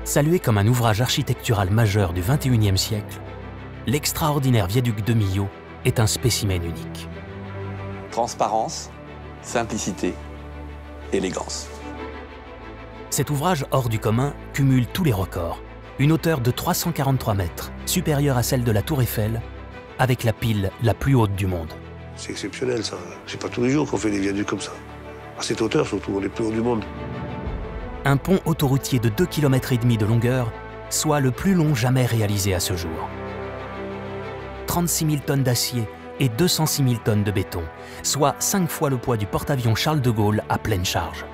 Salué comme un ouvrage architectural majeur du XXIe siècle, l'extraordinaire viaduc de Millau est un spécimen unique. Transparence, simplicité, élégance. Cet ouvrage hors du commun cumule tous les records. Une hauteur de 343 mètres, supérieure à celle de la Tour Eiffel, avec la pile la plus haute du monde. C'est exceptionnel, ça. C'est pas tous les jours qu'on fait des viaducs comme ça. À cette hauteur, surtout, on est plus haut du monde. Un pont autoroutier de 2,5 km de longueur, soit le plus long jamais réalisé à ce jour. 36 000 tonnes d'acier et 206 000 tonnes de béton, soit 5 fois le poids du porte-avions Charles de Gaulle à pleine charge.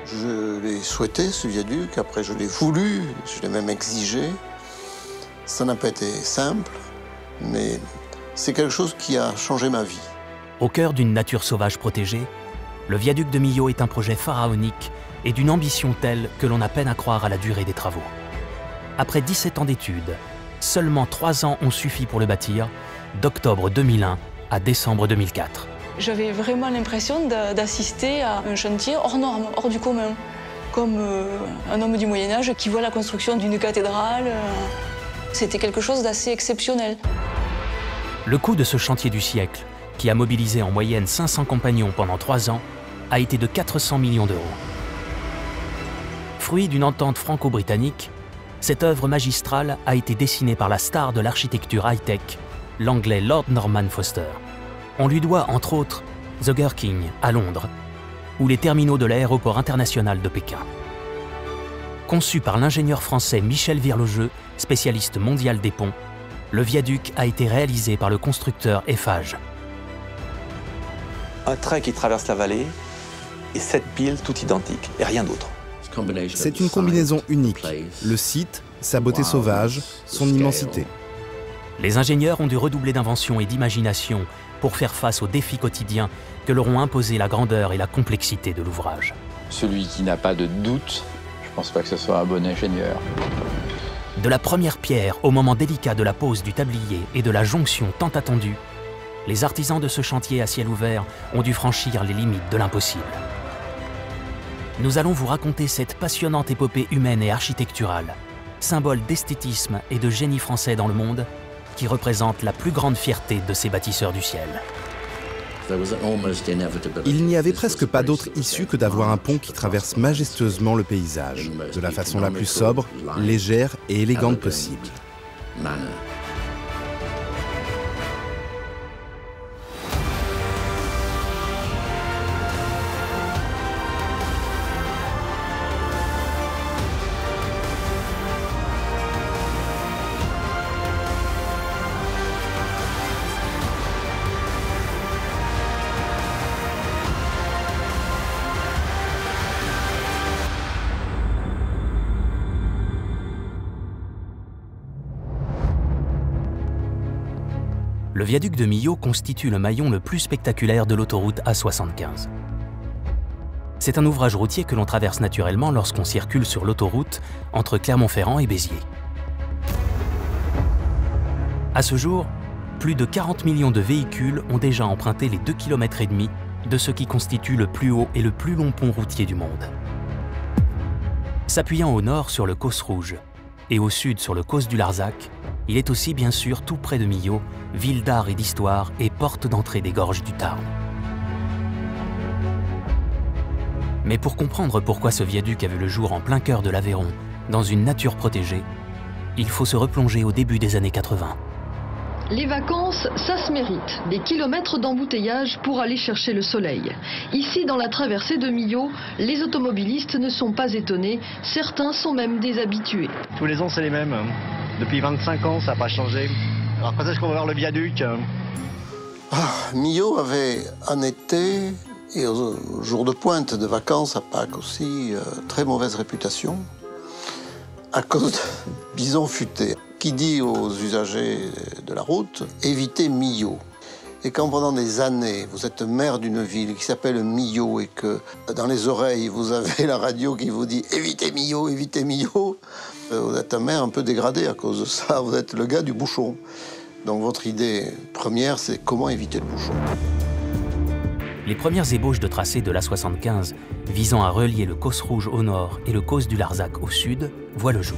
Je l'ai souhaité, ce viaduc, après je l'ai voulu, je l'ai même exigé. Ça n'a pas été simple, mais c'est quelque chose qui a changé ma vie. Au cœur d'une nature sauvage protégée, le viaduc de Millau est un projet pharaonique et d'une ambition telle que l'on a peine à croire à la durée des travaux. Après 17 ans d'études, seulement 3 ans ont suffi pour le bâtir, d'octobre 2001 à décembre 2004. J'avais vraiment l'impression d'assister à un chantier hors norme, hors du commun. Comme un homme du Moyen-Âge qui voit la construction d'une cathédrale. C'était quelque chose d'assez exceptionnel. Le coût de ce chantier du siècle, qui a mobilisé en moyenne 500 compagnons pendant 3 ans, a été de 400 millions d'euros. Fruit d'une entente franco-britannique, cette œuvre magistrale a été dessinée par la star de l'architecture high-tech, l'anglais Lord Norman Foster. On lui doit, entre autres, The Gherkin à Londres, ou les terminaux de l'aéroport international de Pékin. Conçu par l'ingénieur français Michel Virlogeux, spécialiste mondial des ponts, le viaduc a été réalisé par le constructeur Eiffage. Un trait qui traverse la vallée et 7 piles toutes identiques et rien d'autre. C'est une combinaison unique. Le site, sa beauté sauvage, son immensité. Les ingénieurs ont dû redoubler d'invention et d'imagination pour faire face aux défis quotidiens que leur ont imposé la grandeur et la complexité de l'ouvrage. Celui qui n'a pas de doute, je ne pense pas que ce soit un bon ingénieur. De la première pierre au moment délicat de la pose du tablier et de la jonction tant attendue, les artisans de ce chantier à ciel ouvert ont dû franchir les limites de l'impossible. Nous allons vous raconter cette passionnante épopée humaine et architecturale, symbole d'esthétisme et de génie français dans le monde, qui représente la plus grande fierté de ces bâtisseurs du ciel. Il n'y avait presque pas d'autre issue que d'avoir un pont qui traverse majestueusement le paysage, de la façon la plus sobre, légère et élégante possible. Le viaduc de Millau constitue le maillon le plus spectaculaire de l'autoroute A75. C'est un ouvrage routier que l'on traverse naturellement lorsqu'on circule sur l'autoroute entre Clermont-Ferrand et Béziers. À ce jour, plus de 40 millions de véhicules ont déjà emprunté les 2,5 km de ce qui constitue le plus haut et le plus long pont routier du monde. S'appuyant au nord sur le Causse Rouge et au sud sur le Causse du Larzac, il est aussi bien sûr tout près de Millau, ville d'art et d'histoire et porte d'entrée des gorges du Tarn. Mais pour comprendre pourquoi ce viaduc a vu le jour en plein cœur de l'Aveyron, dans une nature protégée, il faut se replonger au début des années 80. Les vacances, ça se mérite. Des kilomètres d'embouteillage pour aller chercher le soleil. Ici, dans la traversée de Millau, les automobilistes ne sont pas étonnés. Certains sont même déshabitués. Tous les ans, c'est les mêmes. Depuis 25 ans, ça n'a pas changé. Alors quand est-ce qu'on va voir le viaduc? Millau avait un été et aux jours de pointe de vacances à Pâques aussi, très mauvaise réputation à cause de bisons futés. Qui dit aux usagers de la route, évitez Millau. Et quand pendant des années, vous êtes maire d'une ville qui s'appelle Millau et que dans les oreilles, vous avez la radio qui vous dit « évitez Millau, évitez Millau », vous êtes un maire un peu dégradé à cause de ça, vous êtes le gars du bouchon. Donc votre idée première, c'est comment éviter le bouchon. les premières ébauches de tracés de l'A75 visant à relier le Causse Rouge au nord et le Causse du Larzac au sud voient le jour.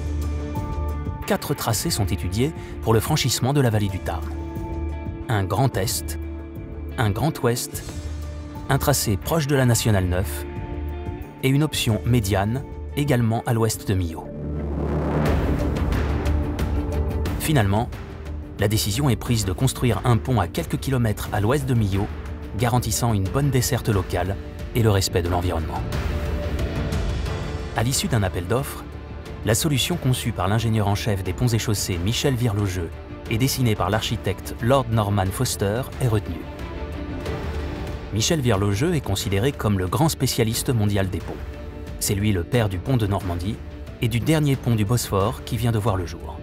4 tracés sont étudiés pour le franchissement de la vallée du Tarn. Un grand est, un grand ouest, un tracé proche de la Nationale 9 et une option médiane également à l'ouest de Millau. Finalement, la décision est prise de construire un pont à quelques kilomètres à l'ouest de Millau, garantissant une bonne desserte locale et le respect de l'environnement. À l'issue d'un appel d'offres, la solution conçue par l'ingénieur en chef des ponts et chaussées Michel Virlogeux et dessinée par l'architecte Lord Norman Foster est retenue. Michel Virlogeux est considéré comme le grand spécialiste mondial des ponts. C'est lui le père du pont de Normandie et du dernier pont du Bosphore qui vient de voir le jour.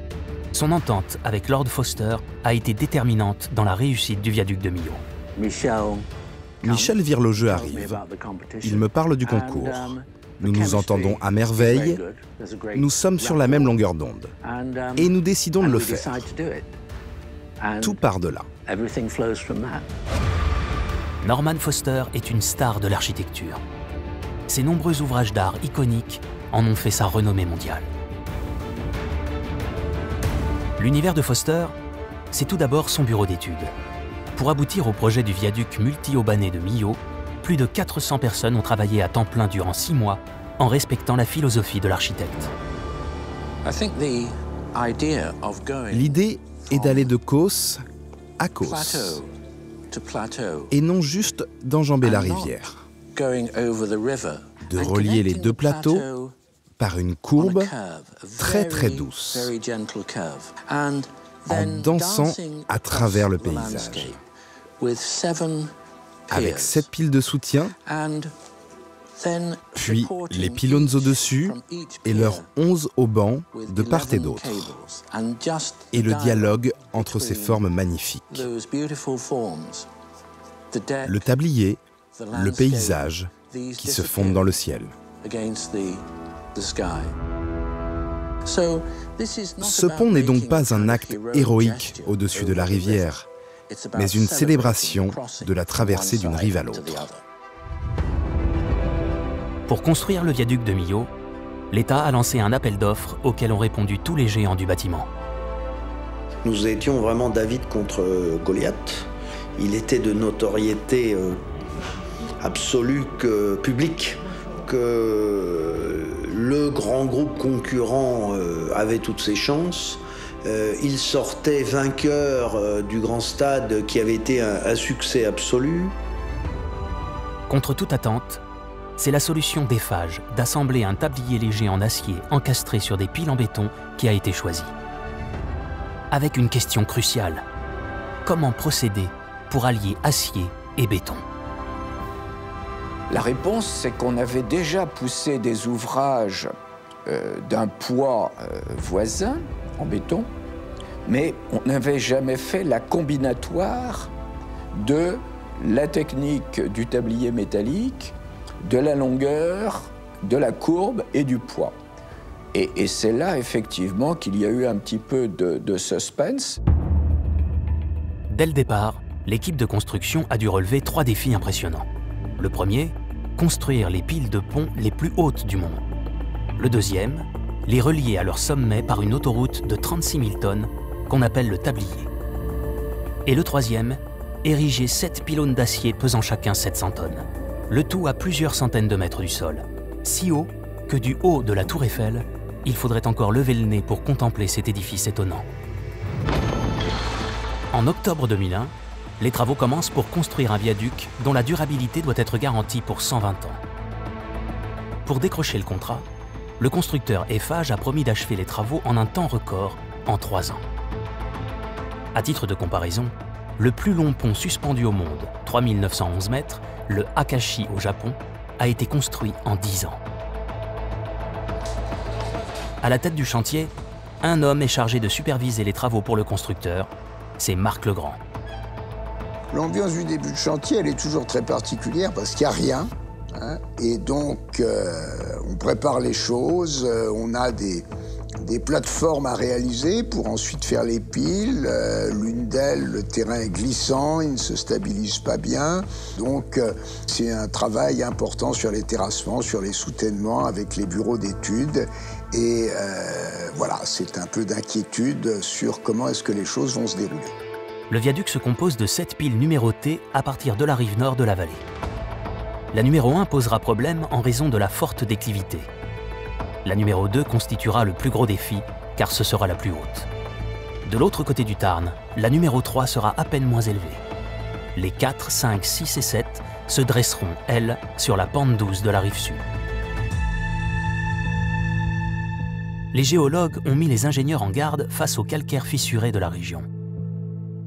Son entente avec Lord Foster a été déterminante dans la réussite du viaduc de Millau. Michel Virlogeux arrive. Il me parle du concours. Nous nous entendons à merveille. Nous sommes sur la même longueur d'onde. Et nous décidons de le faire. Tout part de là. Norman Foster est une star de l'architecture. Ses nombreux ouvrages d'art iconiques en ont fait sa renommée mondiale. L'univers de Foster, c'est tout d'abord son bureau d'études. Pour aboutir au projet du viaduc multi-aubané de Millau, plus de 400 personnes ont travaillé à temps plein durant 6 mois en respectant la philosophie de l'architecte. L'idée est d'aller de Causse à Causse, et non juste d'enjamber la rivière, de relier les 2 plateaux par une courbe très très douce, en dansant à travers le paysage, avec 7 piles de soutien, puis les pylônes au-dessus et leurs 11 haubans de part et d'autre, et le dialogue entre ces formes magnifiques. Le tablier, le paysage qui se fondent dans le ciel. Ce pont n'est donc pas un acte héroïque au-dessus de la rivière, mais une célébration de la traversée d'une rive à l'autre. Pour construire le viaduc de Millau, l'État a lancé un appel d'offres auquel ont répondu tous les géants du bâtiment. Nous étions vraiment David contre Goliath. Il était de notoriété absolue publique que le grand groupe concurrent avait toutes ses chances. Il sortait vainqueur du grand stade qui avait été un succès absolu. Contre toute attente, c'est la solution d'Eiffage d'assembler un tablier léger en acier encastré sur des piles en béton qui a été choisie. Avec une question cruciale: comment procéder pour allier acier et béton? La réponse, c'est qu'on avait déjà poussé des ouvrages d'un poids voisin, en béton, mais on n'avait jamais fait la combinatoire de la technique du tablier métallique, de la longueur, de la courbe et du poids. Et c'est là, effectivement, qu'il y a eu un petit peu de suspense. Dès le départ, l'équipe de construction a dû relever 3 défis impressionnants. Le premier, construire les piles de pont les plus hautes du monde. Le deuxième, les relier à leur sommet par une autoroute de 36 000 tonnes qu'on appelle le tablier. Et le troisième, ériger 7 pylônes d'acier pesant chacun 700 tonnes. Le tout à plusieurs centaines de mètres du sol. Si haut que du haut de la Tour Eiffel, il faudrait encore lever le nez pour contempler cet édifice étonnant. En octobre 2001, les travaux commencent pour construire un viaduc dont la durabilité doit être garantie pour 120 ans. Pour décrocher le contrat, le constructeur Eiffage a promis d'achever les travaux en un temps record, en 3 ans. À titre de comparaison, le plus long pont suspendu au monde, 3911 mètres, le Akashi au Japon, a été construit en 10 ans. À la tête du chantier, un homme est chargé de superviser les travaux pour le constructeur, c'est Marc Legrand. L'ambiance du début de chantier, elle est toujours très particulière parce qu'il n'y a rien. Et donc, on prépare les choses, on a des des plateformes à réaliser pour ensuite faire les piles. L'une d'elles, le terrain est glissant, il ne se stabilise pas bien. Donc c'est un travail important sur les terrassements, sur les soutènements avec les bureaux d'études. Et voilà, c'est un peu d'inquiétude sur comment est-ce que les choses vont se dérouler. Le viaduc se compose de 7 piles numérotées à partir de la rive nord de la vallée. La numéro 1 posera problème en raison de la forte déclivité. La numéro 2 constituera le plus gros défi, car ce sera la plus haute. De l'autre côté du Tarn, la numéro 3 sera à peine moins élevée. Les 4, 5, 6 et 7 se dresseront, elles, sur la pente douce de la rive sud. Les géologues ont mis les ingénieurs en garde face au calcaire fissuré de la région.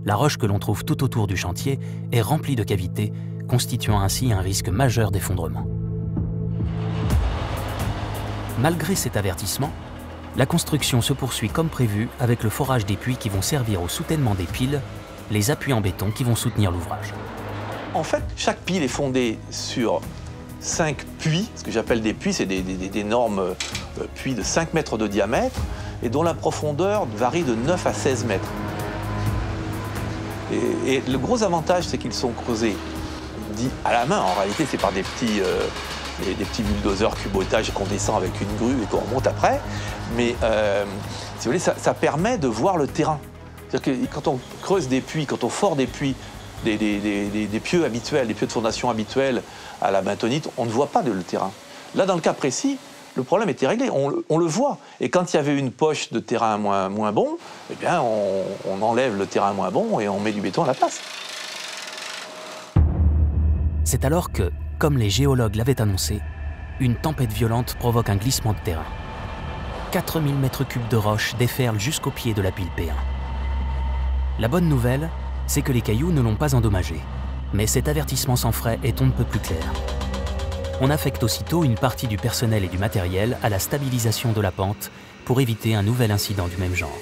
La roche que l'on trouve tout autour du chantier est remplie de cavités, constituant ainsi un risque majeur d'effondrement. Malgré cet avertissement, la construction se poursuit comme prévu avec le forage des puits qui vont servir au soutènement des piles, les appuis en béton qui vont soutenir l'ouvrage. En fait, chaque pile est fondée sur 5 puits, ce que j'appelle des puits, c'est d'énormes puits de 5 mètres de diamètre et dont la profondeur varie de 9 à 16 mètres. Et le gros avantage, c'est qu'ils sont creusés dit à la main. En réalité, c'est par des petits bulldozers cubotage qu'on descend avec une grue et qu'on remonte après. Mais si vous voulez, ça permet de voir le terrain. C'est-à-dire que quand on creuse des puits, quand on fore des puits, des pieux habituels, des pieux de fondation habituels à la bentonite, on ne voit pas le terrain. Là, dans le cas précis, le problème était réglé, on le voit. Et quand il y avait une poche de terrain moins bon, eh bien, on enlève le terrain moins bon et on met du béton à la place. C'est alors que, comme les géologues l'avaient annoncé, une tempête violente provoque un glissement de terrain. 4000 m3 de roches déferlent jusqu'au pied de la pile P1. La bonne nouvelle, c'est que les cailloux ne l'ont pas endommagé. Mais cet avertissement sans frais est on ne peut plus clair. On affecte aussitôt une partie du personnel et du matériel à la stabilisation de la pente pour éviter un nouvel incident du même genre.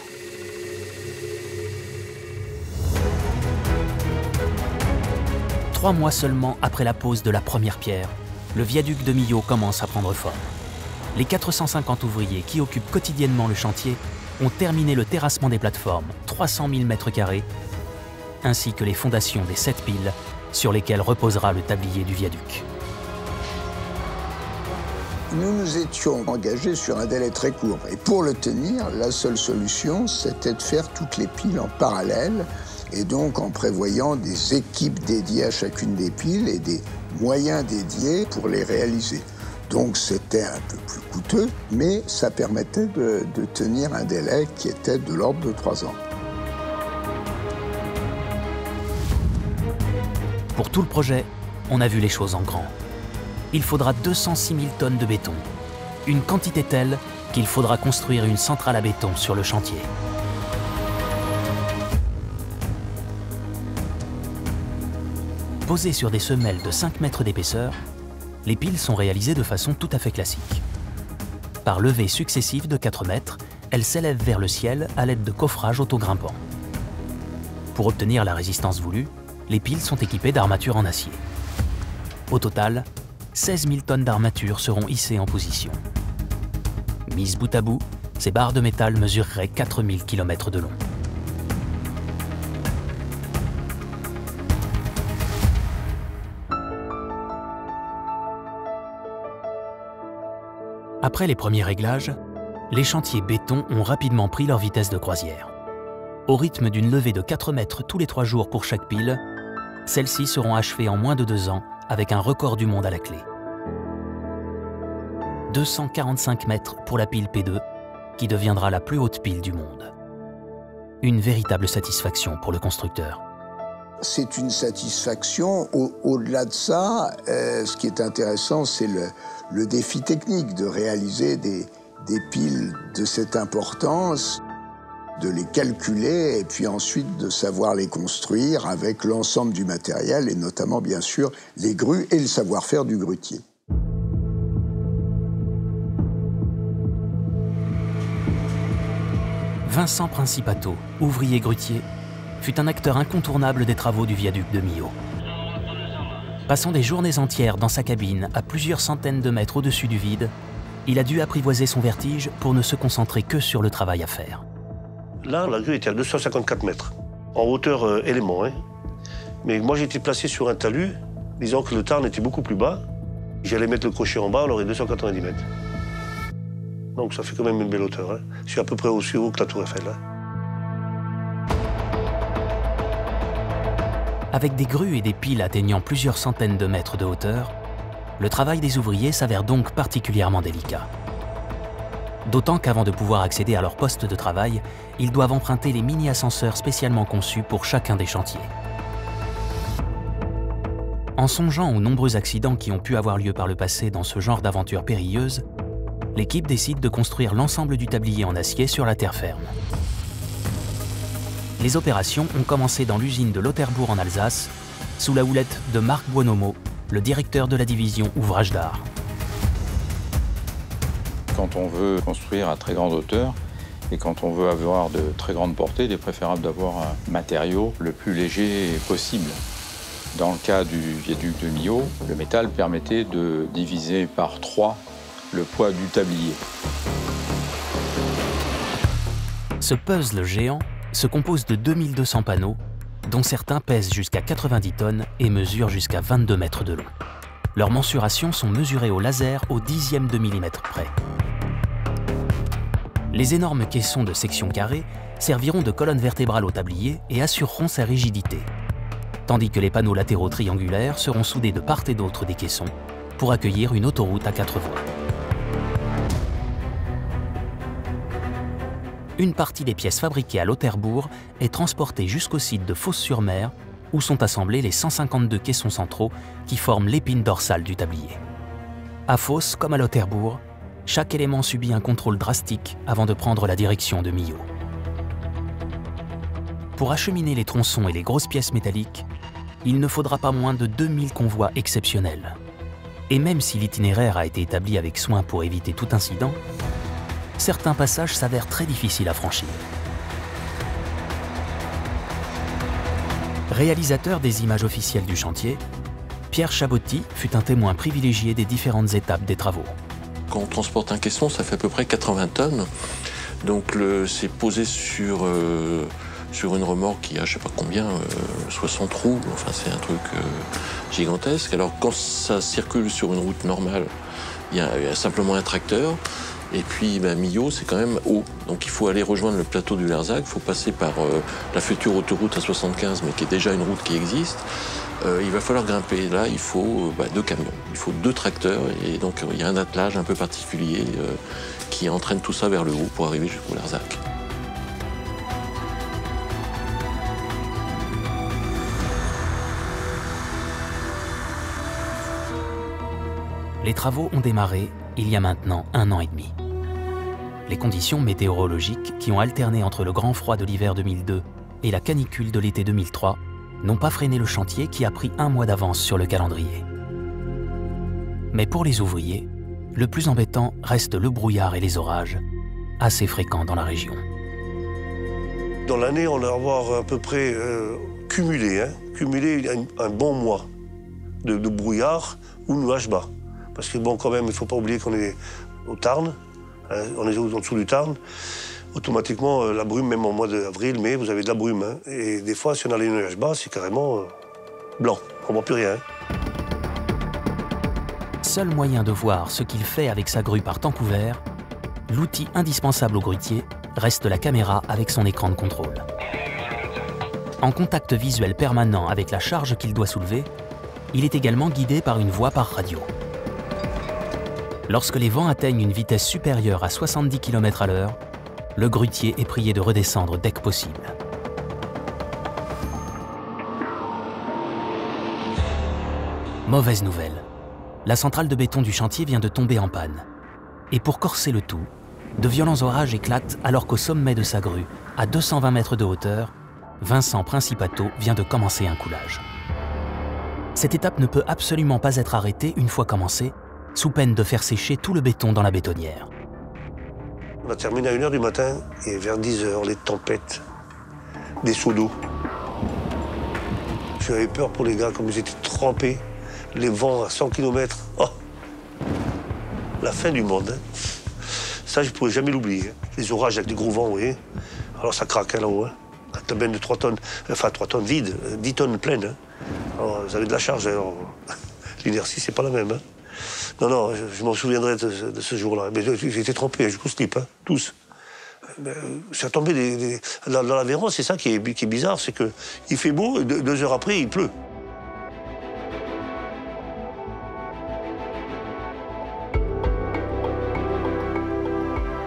Trois mois seulement après la pose de la première pierre, le viaduc de Millau commence à prendre forme. Les 450 ouvriers qui occupent quotidiennement le chantier ont terminé le terrassement des plateformes, 300 000 m², ainsi que les fondations des 7 piles sur lesquelles reposera le tablier du viaduc. Nous nous étions engagés sur un délai très court. Et pour le tenir, la seule solution, c'était de faire toutes les piles en parallèle, et donc en prévoyant des équipes dédiées à chacune des piles et des moyens dédiés pour les réaliser. Donc c'était un peu plus coûteux, mais ça permettait de tenir un délai qui était de l'ordre de 3 ans. Pour tout le projet, on a vu les choses en grand. Il faudra 206 000 tonnes de béton, une quantité telle qu'il faudra construire une centrale à béton sur le chantier. Posées sur des semelles de 5 mètres d'épaisseur, les piles sont réalisées de façon tout à fait classique. Par levées successives de 4 mètres, elles s'élèvent vers le ciel à l'aide de coffrages autogrimpants. Pour obtenir la résistance voulue, les piles sont équipées d'armatures en acier. Au total, 16 000 tonnes d'armature seront hissées en position. Mises bout à bout, ces barres de métal mesureraient 4000 km de long. Après les premiers réglages, les chantiers béton ont rapidement pris leur vitesse de croisière. Au rythme d'une levée de 4 mètres tous les 3 jours pour chaque pile, celles-ci seront achevées en moins de 2 ans avec un record du monde à la clé. 245 mètres pour la pile P2, qui deviendra la plus haute pile du monde. Une véritable satisfaction pour le constructeur. C'est une satisfaction. Au-delà de ça, ce qui est intéressant, c'est le défi technique de réaliser des piles de cette importance, de les calculer et puis ensuite de savoir les construire avec l'ensemble du matériel et notamment, bien sûr, les grues et le savoir-faire du grutier. Vincent Principato, ouvrier grutier, fut un acteur incontournable des travaux du viaduc de Millau. Passant des journées entières dans sa cabine à plusieurs centaines de mètres au-dessus du vide, il a dû apprivoiser son vertige pour ne se concentrer que sur le travail à faire. Là, la grue était à 254 mètres, en hauteur élément. Hein. Mais moi, j'étais placé sur un talus, disant que le Tarn était beaucoup plus bas. J'allais mettre le crochet en bas, on aurait 290 mètres. Donc ça fait quand même une belle hauteur. Hein. Je suis à peu près aussi haut que la Tour Eiffel. Hein. Avec des grues et des piles atteignant plusieurs centaines de mètres de hauteur, le travail des ouvriers s'avère donc particulièrement délicat. D'autant qu'avant de pouvoir accéder à leur poste de travail, ils doivent emprunter les mini-ascenseurs spécialement conçus pour chacun des chantiers. En songeant aux nombreux accidents qui ont pu avoir lieu par le passé dans ce genre d'aventure périlleuse, l'équipe décide de construire l'ensemble du tablier en acier sur la terre ferme. Les opérations ont commencé dans l'usine de Lauterbourg en Alsace, sous la houlette de Marc Buonomo, le directeur de la division ouvrage d'art. Quand on veut construire à très grande hauteur et quand on veut avoir de très grandes portées, il est préférable d'avoir un matériau le plus léger possible. Dans le cas du viaduc de Millau, le métal permettait de diviser par 3 le poids du tablier. Ce puzzle géant se compose de 2200 panneaux, dont certains pèsent jusqu'à 90 tonnes et mesurent jusqu'à 22 mètres de long. Leurs mensurations sont mesurées au laser au dixième de millimètre près. Les énormes caissons de section carrée serviront de colonne vertébrale au tablier et assureront sa rigidité, tandis que les panneaux latéraux triangulaires seront soudés de part et d'autre des caissons pour accueillir une autoroute à 4 voies. Une partie des pièces fabriquées à Lauterbourg est transportée jusqu'au site de Fos-sur-Mer, où sont assemblés les 152 caissons centraux qui forment l'épine dorsale du tablier. À Fos, comme à Lauterbourg, chaque élément subit un contrôle drastique avant de prendre la direction de Millau. Pour acheminer les tronçons et les grosses pièces métalliques, il ne faudra pas moins de 2000 convois exceptionnels. Et même si l'itinéraire a été établi avec soin pour éviter tout incident, certains passages s'avèrent très difficiles à franchir. Réalisateur des images officielles du chantier, Pierre Chabotti fut un témoin privilégié des différentes étapes des travaux. Quand on transporte un caisson, ça fait à peu près 80 tonnes. Donc c'est posé sur une remorque qui a je sais pas combien, 60 roues, enfin c'est un truc gigantesque. Alors quand ça circule sur une route normale, il y a simplement un tracteur. Et puis Millau, c'est quand même haut. Donc il faut aller rejoindre le plateau du Lerzac, il faut passer par la future autoroute A75, mais qui est déjà une route qui existe. Il va falloir grimper. Là, il faut 2 camions, il faut 2 tracteurs, et donc il y a un attelage un peu particulier qui entraîne tout ça vers le haut pour arriver jusqu'au Lerzac. Les travaux ont démarré il y a maintenant 1 an et demi. Les conditions météorologiques qui ont alterné entre le grand froid de l'hiver 2002 et la canicule de l'été 2003 n'ont pas freiné le chantier qui a pris 1 mois d'avance sur le calendrier. Mais pour les ouvriers, le plus embêtant reste le brouillard et les orages, assez fréquents dans la région. Dans l'année, on va avoir à peu près cumulé un bon mois de brouillard ou nuages bas. Parce que bon, quand même, il ne faut pas oublier qu'on est au Tarn, hein, on est en dessous du Tarn. Automatiquement, la brume, même en mois d'avril, mai, vous avez de la brume. Hein, et des fois, si on a les nuages bas, c'est carrément blanc, on ne voit plus rien. Seul moyen de voir ce qu'il fait avec sa grue par temps couvert, l'outil indispensable au grutier reste la caméra avec son écran de contrôle. En contact visuel permanent avec la charge qu'il doit soulever, il est également guidé par une voix par radio. Lorsque les vents atteignent une vitesse supérieure à 70 km/h, le grutier est prié de redescendre dès que possible. Mauvaise nouvelle, la centrale de béton du chantier vient de tomber en panne. Et pour corser le tout, de violents orages éclatent alors qu'au sommet de sa grue, à 220 mètres de hauteur, Vincent Principato vient de commencer un coulage. Cette étape ne peut absolument pas être arrêtée une fois commencée, sous peine de faire sécher tout le béton dans la bétonnière. On a terminé à 1h du matin et vers 10h, les tempêtes, des seaux d'eau. J'avais peur pour les gars, comme ils étaient trempés, les vents à 100 km. Oh, la fin du monde. Hein. Ça, je ne pourrais jamais l'oublier. Hein. Les orages avec des gros vents, vous voyez. Alors ça craque hein, là-haut. Hein. Un turbine de 3 tonnes, enfin 3 tonnes vides, 10 tonnes pleines. Hein. Alors, vous avez de la charge. Hein. L'inertie, c'est pas la même. Hein. Non, non, je m'en souviendrai de ce jour-là. Mais j'ai été trempé jusqu'au slip, hein, tous. Ça tombait dans l'Aveyron, c'est ça qui est bizarre, c'est qu'il fait beau, et 2 heures après, il pleut.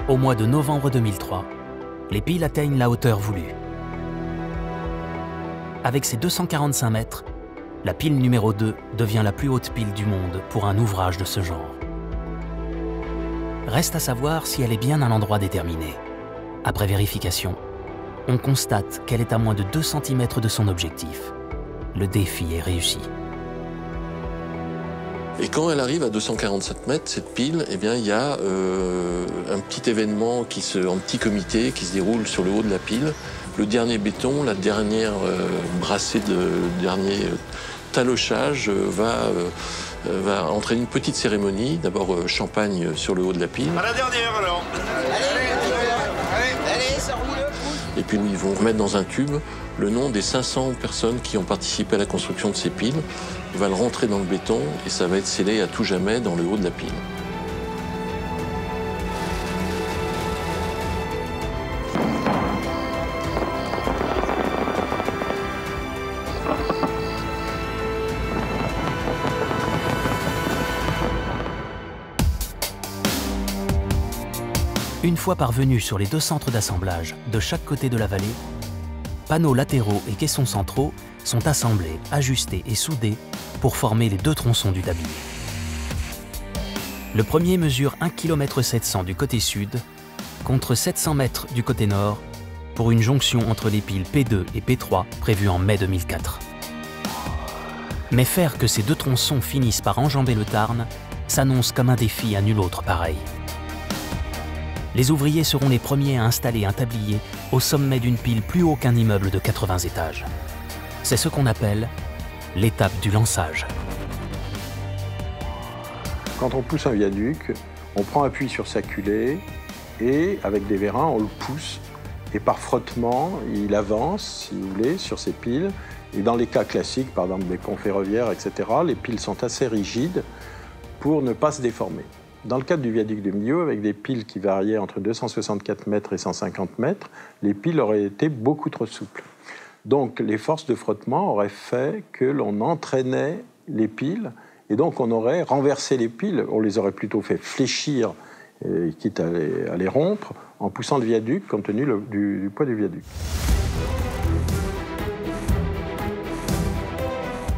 Au mois de novembre 2003, les piles atteignent la hauteur voulue. Avec ses 245 mètres, la pile numéro 2 devient la plus haute pile du monde pour un ouvrage de ce genre. Reste à savoir si elle est bien à l'endroit déterminé. Après vérification, on constate qu'elle est à moins de 2 cm de son objectif. Le défi est réussi. Et quand elle arrive à 247 mètres, cette pile, eh bien, il y a un petit événement en petit comité qui se déroule sur le haut de la pile. Le dernier béton, la dernière brassée de dernier talochage va entraîner une petite cérémonie. D'abord champagne sur le haut de la pile. À la dernière alors. Allez, ça roule. Et puis ils vont remettre dans un tube le nom des 500 personnes qui ont participé à la construction de ces piles. Ils vont le rentrer dans le béton et ça va être scellé à tout jamais dans le haut de la pile. Une fois parvenus sur les 2 centres d'assemblage de chaque côté de la vallée, panneaux latéraux et caissons centraux sont assemblés, ajustés et soudés pour former les 2 tronçons du tablier. Le premier mesure 1,7 km du côté sud contre 700 mètres du côté nord pour une jonction entre les piles P2 et P3 prévue en mai 2004. Mais faire que ces 2 tronçons finissent par enjamber le Tarn s'annonce comme un défi à nul autre pareil. Les ouvriers seront les premiers à installer un tablier au sommet d'une pile plus haut qu'un immeuble de 80 étages. C'est ce qu'on appelle l'étape du lançage. Quand on pousse un viaduc, on prend appui sur sa culée et avec des vérins, on le pousse. Et par frottement, il avance, si vous voulez, sur ces piles. Et dans les cas classiques, par exemple des ponts ferroviaires, etc., les piles sont assez rigides pour ne pas se déformer. Dans le cadre du viaduc de Millau, avec des piles qui variaient entre 264 mètres et 150 mètres, les piles auraient été beaucoup trop souples. Donc les forces de frottement auraient fait que l'on entraînait les piles et donc on aurait renversé les piles, on les aurait plutôt fait fléchir, quitte à les rompre, en poussant le viaduc compte tenu du poids du viaduc.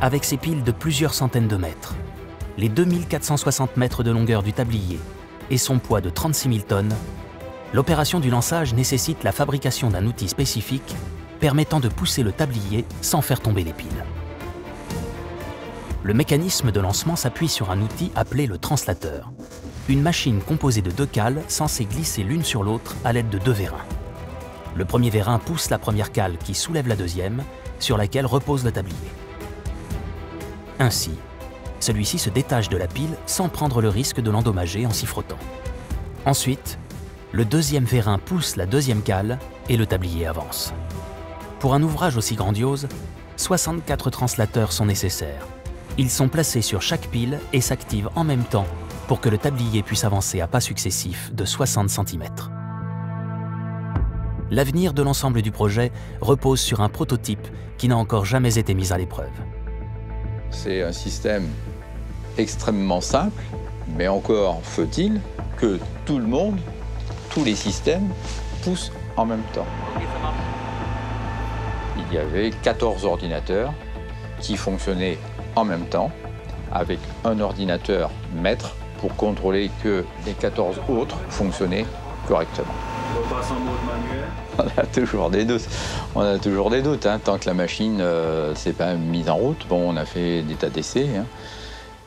Avec ces piles de plusieurs centaines de mètres, les 2460 mètres de longueur du tablier et son poids de 36 000 tonnes, l'opération du lançage nécessite la fabrication d'un outil spécifique permettant de pousser le tablier sans faire tomber les piles. Le mécanisme de lancement s'appuie sur un outil appelé le translateur, une machine composée de 2 cales censées glisser l'une sur l'autre à l'aide de 2 vérins. Le premier vérin pousse la première cale qui soulève la deuxième, sur laquelle repose le tablier. Ainsi, celui-ci se détache de la pile sans prendre le risque de l'endommager en s'y frottant. Ensuite, le deuxième vérin pousse la deuxième cale et le tablier avance. Pour un ouvrage aussi grandiose, 64 translateurs sont nécessaires. Ils sont placés sur chaque pile et s'activent en même temps pour que le tablier puisse avancer à pas successifs de 60 cm. L'avenir de l'ensemble du projet repose sur un prototype qui n'a encore jamais été mis à l'épreuve. C'est un système extrêmement simple, mais encore faut-il que tout le monde, tous les systèmes, poussent en même temps. Il y avait 14 ordinateurs qui fonctionnaient en même temps, avec un ordinateur maître pour contrôler que les 14 autres fonctionnaient correctement. On passe en mode manuel. On a toujours des doutes. On a toujours des doutes, hein, tant que la machine s'est pas mise en route. Bon, on a fait des tas d'essais, hein,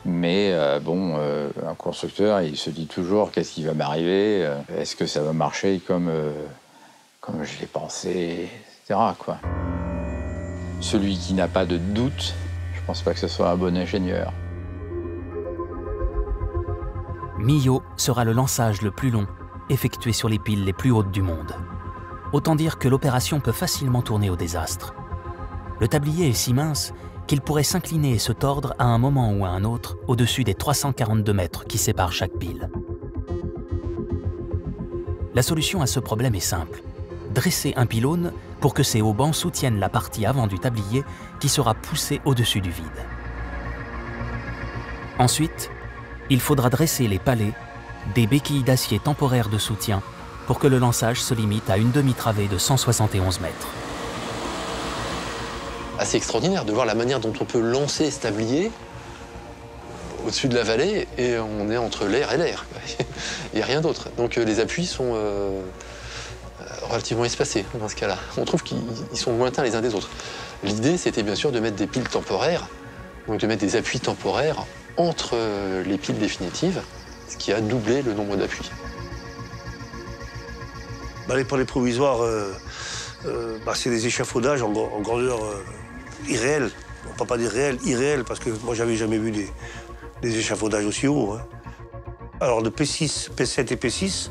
mais un constructeur, il se dit toujours qu'est-ce qui va m'arriver, est-ce que ça va marcher comme je l'ai pensé, etc., quoi. Celui qui n'a pas de doute, je pense pas que ce soit un bon ingénieur. Millau sera le lançage le plus long effectué sur les piles les plus hautes du monde. Autant dire que l'opération peut facilement tourner au désastre. Le tablier est si mince qu'il pourrait s'incliner et se tordre à un moment ou à un autre au-dessus des 342 mètres qui séparent chaque pile. La solution à ce problème est simple. Dresser un pylône pour que ses haubans soutiennent la partie avant du tablier qui sera poussée au-dessus du vide. Ensuite, il faudra dresser les palets, des béquilles d'acier temporaires de soutien pour que le lançage se limite à une demi-travée de 171 mètres. Assez extraordinaire de voir la manière dont on peut lancer ce tablier au-dessus de la vallée et on est entre l'air et l'air. Il n'y a rien d'autre. Donc les appuis sont relativement espacés dans ce cas-là. On trouve qu'ils sont lointains les uns des autres. L'idée, c'était bien sûr de mettre des piles temporaires, donc de mettre des appuis temporaires entre les piles définitives, ce qui a doublé le nombre d'appuis. Pour les provisoires, c'est des échafaudages en grandeur irréelle. On ne peut pas dire réel, irréel, parce que moi, j'avais jamais vu des échafaudages aussi hauts. Hein. Alors, de P6, P7 et P6,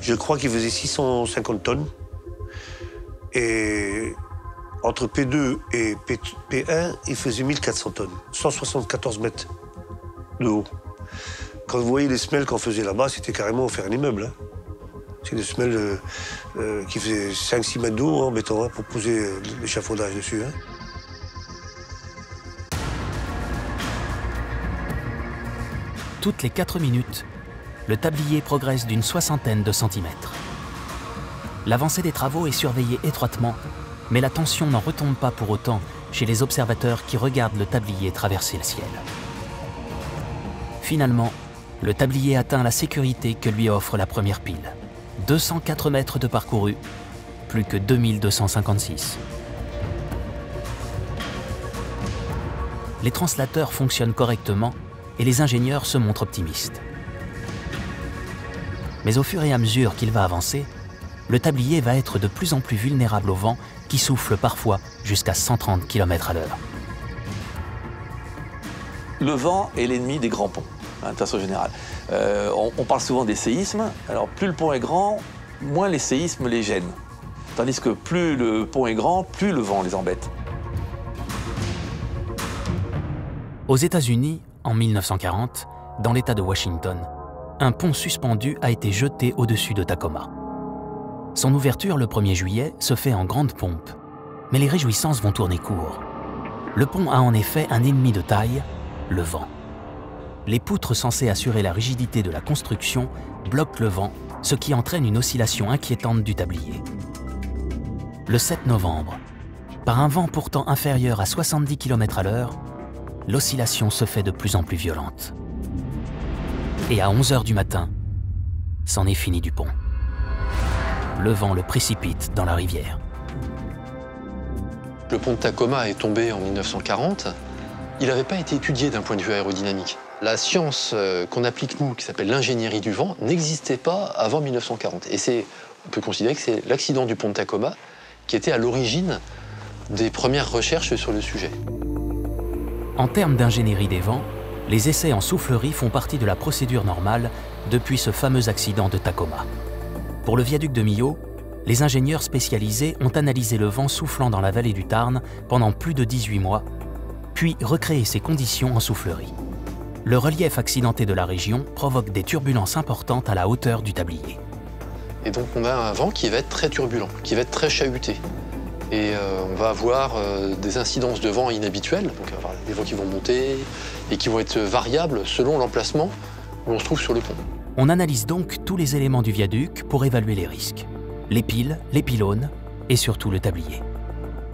je crois qu'ils faisaient 650 tonnes. Et entre P2 et P1, ils faisaient 1400 tonnes, 174 mètres de haut. Quand vous voyez les semelles qu'on faisait là-bas, c'était carrément faire un immeuble. Hein. C'est des semelles qui faisaient 5-6 mètres d'eau en béton hein, pour poser l'échafaudage dessus. Hein. Toutes les 4 minutes, le tablier progresse d'une soixantaine de centimètres. L'avancée des travaux est surveillée étroitement, mais la tension n'en retombe pas pour autant chez les observateurs qui regardent le tablier traverser le ciel. Finalement, le tablier atteint la sécurité que lui offre la première pile. 204 mètres de parcouru, plus que 2256. Les translateurs fonctionnent correctement et les ingénieurs se montrent optimistes. Mais au fur et à mesure qu'il va avancer, le tablier va être de plus en plus vulnérable au vent qui souffle parfois jusqu'à 130 km/h. Le vent est l'ennemi des grands ponts, hein, de façon générale. On parle souvent des séismes. Alors plus le pont est grand, moins les séismes les gênent. Tandis que plus le pont est grand, plus le vent les embête. Aux États-Unis, en 1940, dans l'État de Washington, un pont suspendu a été jeté au-dessus de Tacoma. Son ouverture le 1er juillet se fait en grande pompe, mais les réjouissances vont tourner court. Le pont a en effet un ennemi de taille, le vent. Les poutres censées assurer la rigidité de la construction bloquent le vent, ce qui entraîne une oscillation inquiétante du tablier. Le 7 novembre, par un vent pourtant inférieur à 70 km/h, l'oscillation se fait de plus en plus violente. Et à 11 h du matin, c'en est fini du pont. Le vent le précipite dans la rivière. Le pont de Tacoma est tombé en 1940. Il n'avait pas été étudié d'un point de vue aérodynamique. La science qu'on applique nous, qui s'appelle l'ingénierie du vent, n'existait pas avant 1940. Et on peut considérer que c'est l'accident du pont de Tacoma qui était à l'origine des premières recherches sur le sujet. En termes d'ingénierie des vents, les essais en soufflerie font partie de la procédure normale depuis ce fameux accident de Tacoma. Pour le viaduc de Millau, les ingénieurs spécialisés ont analysé le vent soufflant dans la vallée du Tarn pendant plus de 18 mois, puis recréé ces conditions en soufflerie. Le relief accidenté de la région provoque des turbulences importantes à la hauteur du tablier. Et donc on a un vent qui va être très turbulent, qui va être très chahuté. Et on va avoir des incidences de vent inhabituelles, donc on va avoir des vents qui vont monter et qui vont être variables selon l'emplacement où on se trouve sur le pont. On analyse donc tous les éléments du viaduc pour évaluer les risques. Les piles, les pylônes et surtout le tablier.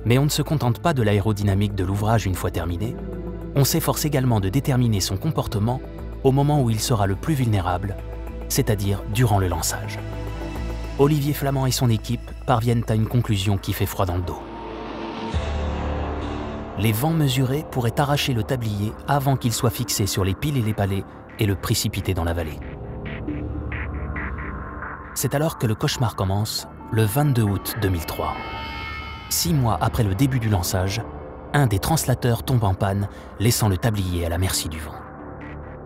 Mais on ne se contente pas de l'aérodynamique de l'ouvrage une fois terminé. On s'efforce également de déterminer son comportement au moment où il sera le plus vulnérable, c'est-à-dire durant le lançage. Olivier Flamand et son équipe parviennent à une conclusion qui fait froid dans le dos. Les vents mesurés pourraient arracher le tablier avant qu'il soit fixé sur les piles et les palets et le précipiter dans la vallée. C'est alors que le cauchemar commence, le 22 août 2003. 6 mois après le début du lançage, un des translateurs tombe en panne, laissant le tablier à la merci du vent.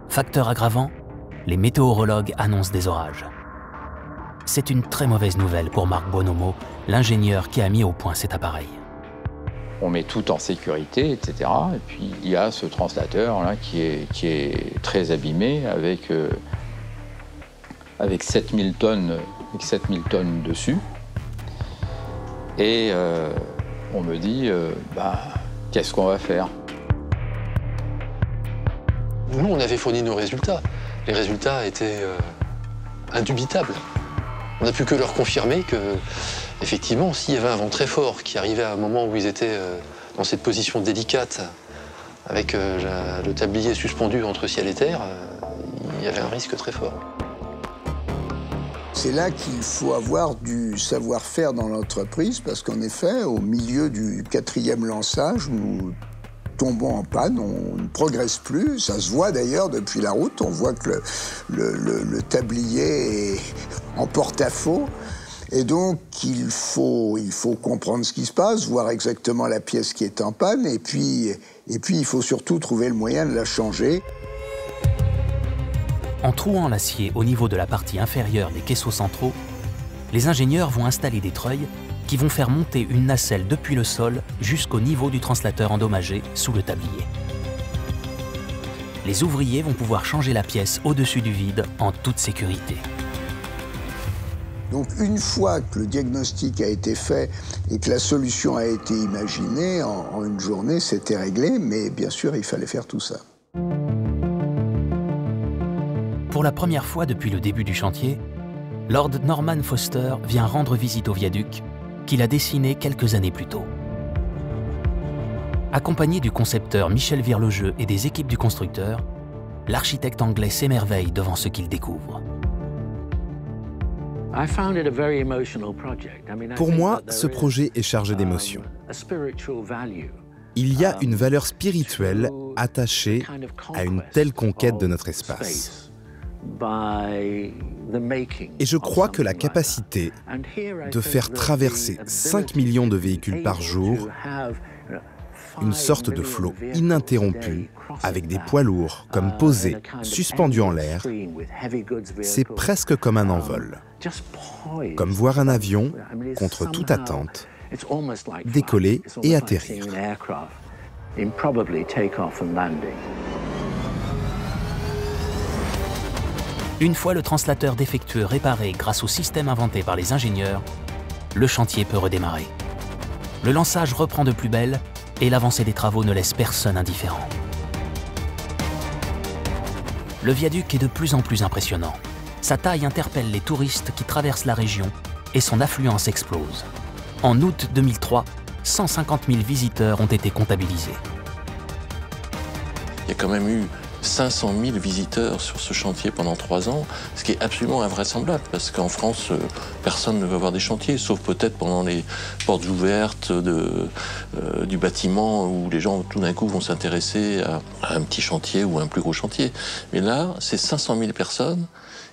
Facteur aggravant, les météorologues annoncent des orages. C'est une très mauvaise nouvelle pour Marc Bonomo, l'ingénieur qui a mis au point cet appareil. On met tout en sécurité, etc. Et puis il y a ce translateur là qui est très abîmé avec 7000 tonnes dessus. Et on me dit, qu'est-ce qu'on va faire? Nous, on avait fourni nos résultats. Les résultats étaient indubitables. On n'a pu que leur confirmer que, effectivement, s'il y avait un vent très fort qui arrivait à un moment où ils étaient dans cette position délicate, avec le tablier suspendu entre ciel et terre, il y avait un risque très fort. C'est là qu'il faut avoir du savoir-faire dans l'entreprise, parce qu'en effet, au milieu du 4e lançage, nous tombons en panne, on ne progresse plus. Ça se voit d'ailleurs depuis la route, on voit que le tablier est en porte-à-faux. Et donc, il faut comprendre ce qui se passe, voir exactement la pièce qui est en panne, et puis il faut surtout trouver le moyen de la changer. En trouant l'acier au niveau de la partie inférieure des caisseaux centraux, les ingénieurs vont installer des treuils qui vont faire monter une nacelle depuis le sol jusqu'au niveau du translateur endommagé sous le tablier. Les ouvriers vont pouvoir changer la pièce au-dessus du vide en toute sécurité. Donc une fois que le diagnostic a été fait et que la solution a été imaginée, en une journée, c'était réglé, mais bien sûr, il fallait faire tout ça. Pour la première fois depuis le début du chantier, Lord Norman Foster vient rendre visite au viaduc qu'il a dessiné quelques années plus tôt. Accompagné du concepteur Michel Virlejeu et des équipes du constructeur, l'architecte anglais s'émerveille devant ce qu'il découvre. Pour moi, ce projet est chargé d'émotions. Il y a une valeur spirituelle attachée à une telle conquête de notre espace. Et je crois que la capacité de faire traverser 5 millions de véhicules par jour, une sorte de flot ininterrompu, avec des poids lourds comme posés, suspendus en l'air, c'est presque comme un envol. Comme voir un avion, contre toute attente, décoller et atterrir. Une fois le translateur défectueux réparé grâce au système inventé par les ingénieurs, le chantier peut redémarrer. Le lançage reprend de plus belle et l'avancée des travaux ne laisse personne indifférent. Le viaduc est de plus en plus impressionnant. Sa taille interpelle les touristes qui traversent la région et son affluence explose. En août 2003, 150 000 visiteurs ont été comptabilisés. Il y a quand même eu 500 000 visiteurs sur ce chantier pendant 3 ans, ce qui est absolument invraisemblable, parce qu'en France, personne ne veut voir des chantiers, sauf peut-être pendant les portes ouvertes du bâtiment, où les gens tout d'un coup vont s'intéresser à un petit chantier ou à un plus gros chantier. Mais là, c'est 500 000 personnes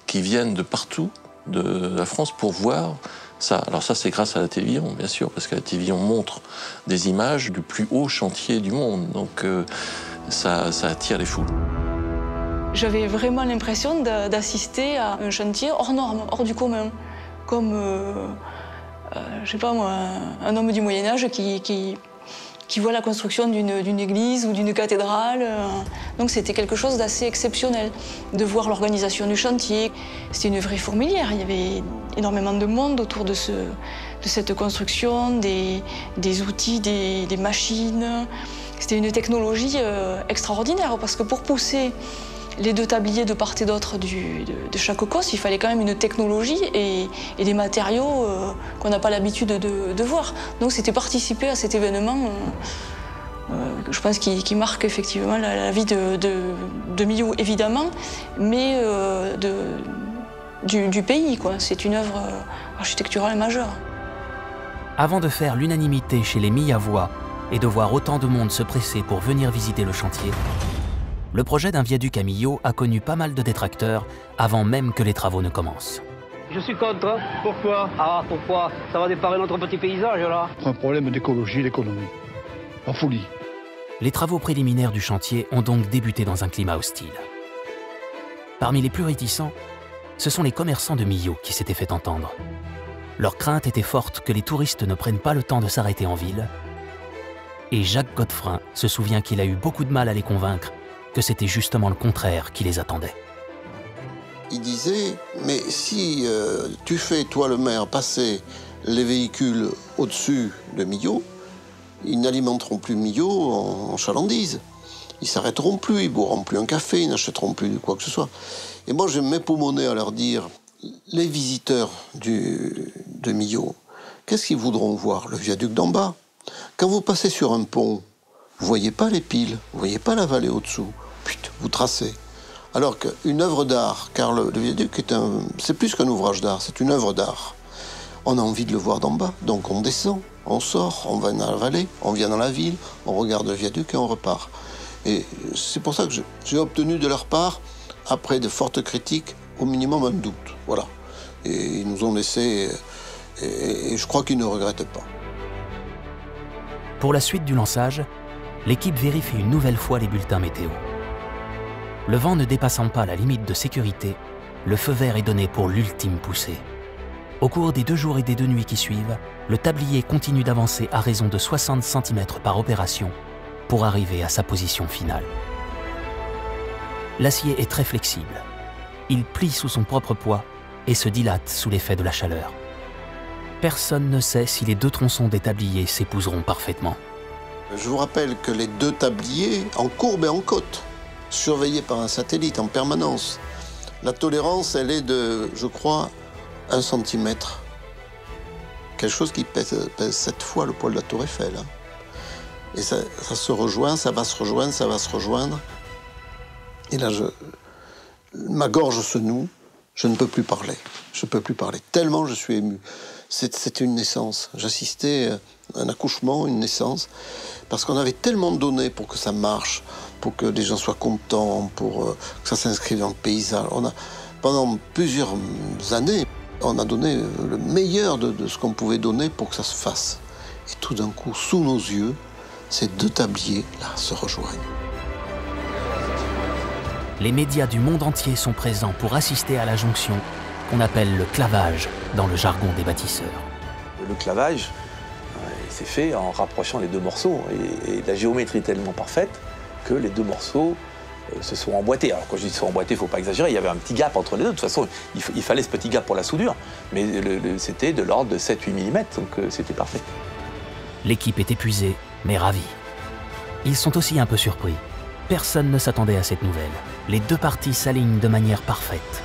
qui viennent de partout de la France pour voir ça. Alors ça, c'est grâce à la télévision, bien sûr, parce que la télévision montre des images du plus haut chantier du monde. Donc ça attire les foules. J'avais vraiment l'impression d'assister à un chantier hors norme, hors du commun. Comme, je sais pas moi, un homme du Moyen-Âge qui voit la construction d'une église ou d'une cathédrale. Donc c'était quelque chose d'assez exceptionnel, de voir l'organisation du chantier. C'était une vraie fourmilière, il y avait énormément de monde autour de cette construction, des outils, des machines. C'était une technologie extraordinaire, parce que pour pousser les 2 tabliers de part et d'autre de chaque cosse, il fallait quand même une technologie et des matériaux qu'on n'a pas l'habitude de voir. Donc c'était participer à cet événement, je pense, qui marque effectivement la vie de Millau, évidemment, mais du pays, quoi. C'est une œuvre architecturale majeure. Avant de faire l'unanimité chez les Millavois et de voir autant de monde se presser pour venir visiter le chantier, le projet d'un viaduc à Millau a connu pas mal de détracteurs avant même que les travaux ne commencent. Je suis contre. Pourquoi? Ah, pourquoi? Ça va déparer notre petit paysage, là. Un problème d'écologie et d'économie. En folie. Les travaux préliminaires du chantier ont donc débuté dans un climat hostile. Parmi les plus réticents, ce sont les commerçants de Millau qui s'étaient fait entendre. Leur crainte était forte que les touristes ne prennent pas le temps de s'arrêter en ville. Et Jacques Godefroy se souvient qu'il a eu beaucoup de mal à les convaincre que c'était justement le contraire qui les attendait. Il disait, mais si tu fais, toi le maire, passer les véhicules au-dessus de Millau, ils n'alimenteront plus Millau en chalandise. Ils s'arrêteront plus, ils boiront plus un café, ils n'achèteront plus quoi que ce soit. Et moi, je m'époumonnais à leur dire, les visiteurs de Millau, qu'est-ce qu'ils voudront voir? Le viaduc d'en bas. Quand vous passez sur un pont, vous ne voyez pas les piles, vous ne voyez pas la vallée au-dessous. Putain, vous tracez. Alors qu'une œuvre d'art, car le viaduc c'est plus qu'un ouvrage d'art, c'est une œuvre d'art. On a envie de le voir d'en bas, donc on descend, on sort, on va dans la vallée, on vient dans la ville, on regarde le viaduc et on repart. Et c'est pour ça que j'ai obtenu de leur part, après de fortes critiques, au minimum un doute. Voilà. Et ils nous ont laissé, et je crois qu'ils ne regrettent pas. Pour la suite du lançage, l'équipe vérifie une nouvelle fois les bulletins météo. Le vent ne dépassant pas la limite de sécurité, le feu vert est donné pour l'ultime poussée. Au cours des 2 jours et des 2 nuits qui suivent, le tablier continue d'avancer à raison de 60 cm par opération pour arriver à sa position finale. L'acier est très flexible. Il plie sous son propre poids et se dilate sous l'effet de la chaleur. Personne ne sait si les 2 tronçons des tabliers s'épouseront parfaitement. Je vous rappelle que les 2 tabliers, en courbe et en côte, surveillés par un satellite en permanence. La tolérance, elle est de, je crois, 1 cm. Quelque chose qui pèse 7 fois le poids de la tour Eiffel. Hein. Et ça se rejoint, ça va se rejoindre, ça va se rejoindre. Et là, ma gorge se noue, je ne peux plus parler. Je ne peux plus parler, tellement je suis ému. C'est une naissance. J'assistais à un accouchement, une naissance, parce qu'on avait tellement donné pour que ça marche, pour que les gens soient contents, pour que ça s'inscrive dans le paysage. Pendant plusieurs années, on a donné le meilleur de ce qu'on pouvait donner pour que ça se fasse. Et tout d'un coup, sous nos yeux, ces 2 tabliers, là, se rejoignent. Les médias du monde entier sont présents pour assister à la jonction qu'on appelle le clavage dans le jargon des bâtisseurs. Le clavage, c'est fait en rapprochant les 2 morceaux. Et la géométrie est tellement parfaite que les 2 morceaux se sont emboîtés. Alors quand je dis se sont emboîtés, il ne faut pas exagérer, il y avait un petit gap entre les 2. De toute façon, il fallait ce petit gap pour la soudure. Mais c'était de l'ordre de 7-8 mm, donc c'était parfait. L'équipe est épuisée, mais ravie. Ils sont aussi un peu surpris. Personne ne s'attendait à cette nouvelle. Les 2 parties s'alignent de manière parfaite.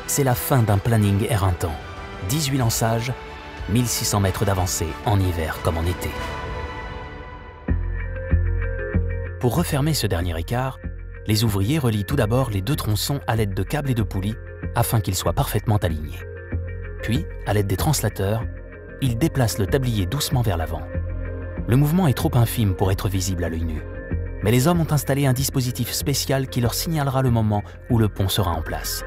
C'est la fin d'un planning éreintant. 18 lançages, 1600 mètres d'avancée en hiver comme en été. Pour refermer ce dernier écart, les ouvriers relient tout d'abord les 2 tronçons à l'aide de câbles et de poulies afin qu'ils soient parfaitement alignés. Puis, à l'aide des translateurs, ils déplacent le tablier doucement vers l'avant. Le mouvement est trop infime pour être visible à l'œil nu. Mais les hommes ont installé un dispositif spécial qui leur signalera le moment où le pont sera en place.